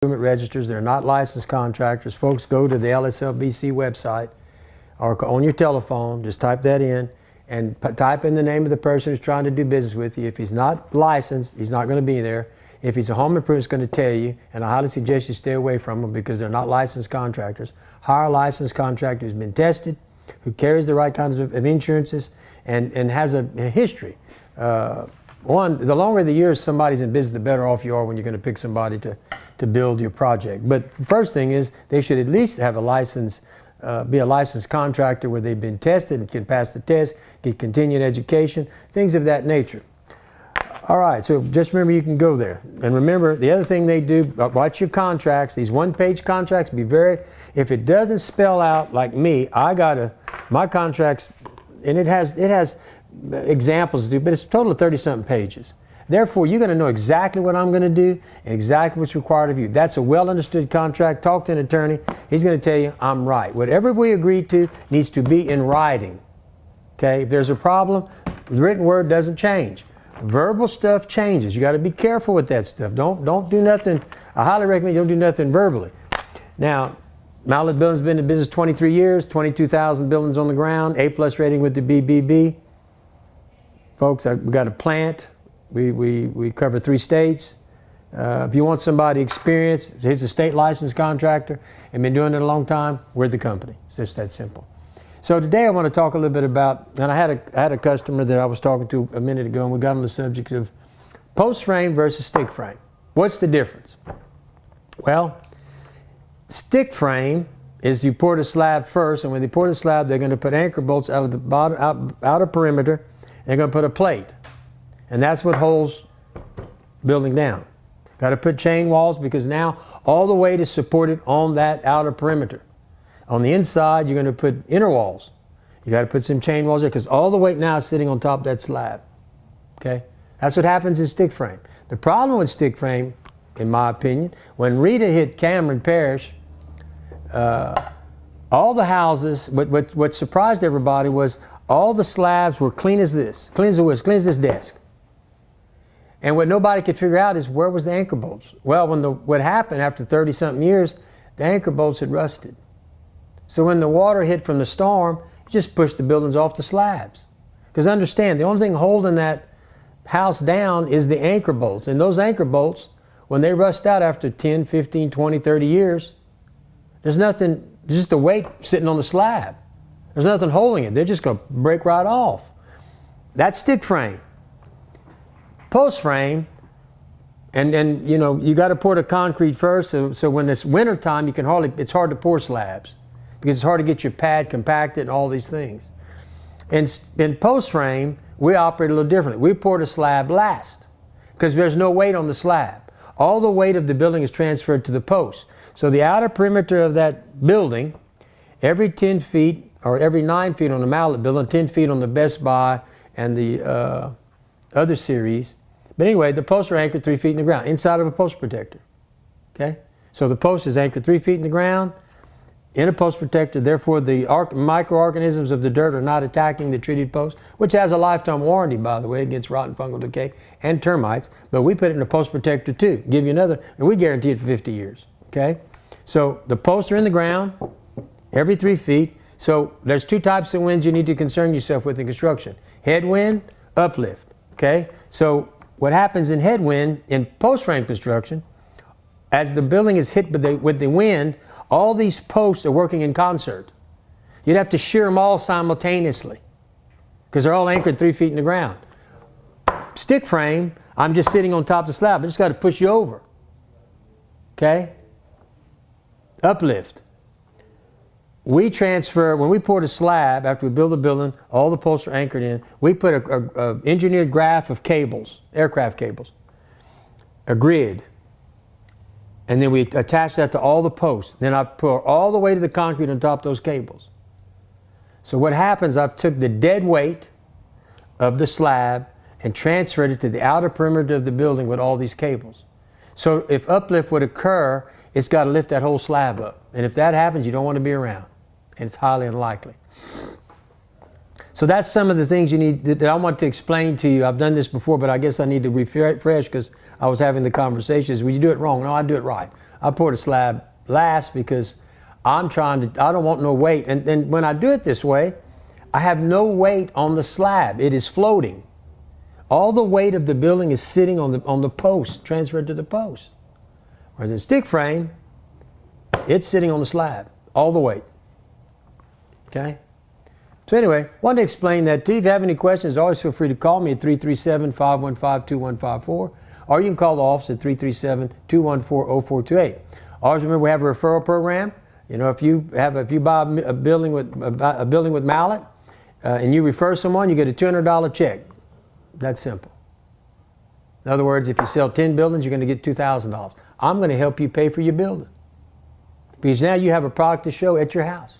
registers. They're not licensed contractors. Folks, go to the LSLBC website or on your telephone, just type that in and type in the name of the person who's trying to do business with you. If he's not licensed, he's not going to be there. If he's a home improvement, it's going to tell you, and I highly suggest you stay away from them because they're not licensed contractors. Hire a licensed contractor who's been tested, who carries the right kinds of insurances, and has a history. The longer the years somebody's in business, the better off you are when you're going to pick somebody to build your project. But the first thing is they should at least have a license, be a licensed contractor where they've been tested and can pass the test, get continued education, things of that nature. All right, so just remember you can go there. And remember, the other thing they do, watch your contracts, these one-page contracts, if it doesn't spell out like me, my contracts, and it has examples to do, but it's a total of 30-something pages. Therefore, you're going to know exactly what I'm going to do and exactly what's required of you. That's a well-understood contract. Talk to an attorney. He's going to tell you, I'm right. Whatever we agreed to needs to be in writing. Okay? If there's a problem, the written word doesn't change. Verbal stuff changes. You got to be careful with that stuff. Don't do nothing. I highly recommend you don't do nothing verbally. Now, Mallett Building's been in business 23 years, 22,000 buildings on the ground, A+ rating with the BBB. Folks, we got a plant. We cover 3 states. If you want somebody experienced, he's a state licensed contractor and been doing it a long time, we're the company. It's just that simple. So today I want to talk a little bit about, and I had a customer that I was talking to a minute ago, and we got on the subject of post frame versus stick frame. What's the difference? Well, stick frame is you pour the slab first, and when they pour the slab, they're going to put anchor bolts out of the bottom, outer perimeter. They're going to put a plate, and that's what holds building down. Got to put chain walls because now all the weight is supported on that outer perimeter. On the inside, you're going to put inner walls. You got to put some chain walls there because all the weight now is sitting on top of that slab. Okay, that's what happens in stick frame. The problem with stick frame, in my opinion, when Rita hit Cameron Parish, all the houses. What surprised everybody was all the slabs were clean as this, clean as this desk. And what nobody could figure out is where was the anchor bolts? Well, what happened after 30-something years, the anchor bolts had rusted. So when the water hit from the storm, it just pushed the buildings off the slabs. Because understand, the only thing holding that house down is the anchor bolts. And those anchor bolts, when they rust out after 10, 15, 20, 30 years, there's nothing, just the weight sitting on the slab. There's nothing holding it. They're just going to break right off. That's stick frame. Post frame, and you know, you got to pour the concrete first. So when it's winter time, it's hard to pour slabs because it's hard to get your pad compacted and all these things. And in post frame, we operate a little differently. We pour the slab last because there's no weight on the slab. All the weight of the building is transferred to the post. So the outer perimeter of that building, every 10 feet or every 9 feet on the Mallett building, 10 feet on the Best Buy and the other series. But anyway, the posts are anchored 3 feet in the ground, inside of a post protector. Okay? So the post is anchored 3 feet in the ground, in a post protector. Therefore, the microorganisms of the dirt are not attacking the treated post, which has a lifetime warranty, by the way, against rotten fungal decay and termites. But we put it in a post protector too. Give you another, and we guarantee it for 50 years. Okay? So the posts are in the ground every 3 feet. So there's 2 types of winds you need to concern yourself with in construction. Headwind, uplift. Okay? So what happens in headwind in post frame construction, as the building is hit with the wind, all these posts are working in concert. You'd have to shear them all simultaneously because they're all anchored 3 feet in the ground. Stick frame, I'm just sitting on top of the slab. I just got to push you over. Okay? Uplift. We transfer, when we pour the slab, after we build the building, all the posts are anchored in, we put a engineered graph of cables, aircraft cables, a grid, and then we attach that to all the posts. Then I pour all the way to the concrete on top of those cables. So what happens, I took the dead weight of the slab and transferred it to the outer perimeter of the building with all these cables. So if uplift would occur, it's got to lift that whole slab up. And if that happens, you don't want to be around. And it's highly unlikely. So that's some of the things you need that I want to explain to you. I've done this before, but I guess I need to refresh because I was having the conversations. Well, you do it wrong. No, I do it right. I pour the slab last because I don't want no weight. And then when I do it this way, I have no weight on the slab. It is floating. All the weight of the building is sitting on the post, transferred to the post. Whereas in stick frame, it's sitting on the slab, all the weight. Okay? So anyway, wanted to explain that to you. If you have any questions, always feel free to call me at 337-515-2154, or you can call the office at 337-214-0428. Always remember we have a referral program. You know, if you buy a building with Mallett and you refer someone, you get a $200 check. That's simple. In other words, if you sell 10 buildings, you're going to get $2,000. I'm going to help you pay for your building because now you have a product to show at your house.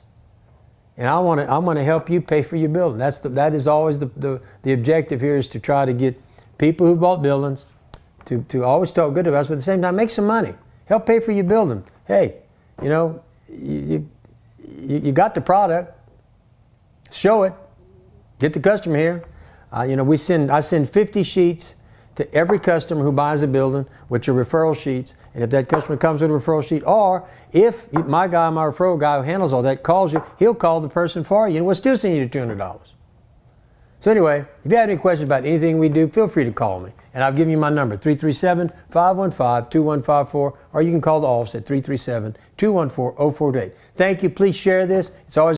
And I want to help you pay for your building. That is always the objective here, is to try to get people who bought buildings to always talk good about us, but at the same time make some money. Help pay for your building. Hey, you know, you got the product. Show it. Get the customer here. You know, I send 50 sheets to every customer who buys a building, which are referral sheets. And if that customer comes with a referral sheet, or if my referral guy who handles all that calls you, he'll call the person for you and we'll still send you the $200. So anyway, if you have any questions about anything we do, feel free to call me. And I've given you my number, 337-515-2154, or you can call the office at 337-214-0428. Thank you. Please share this. It's always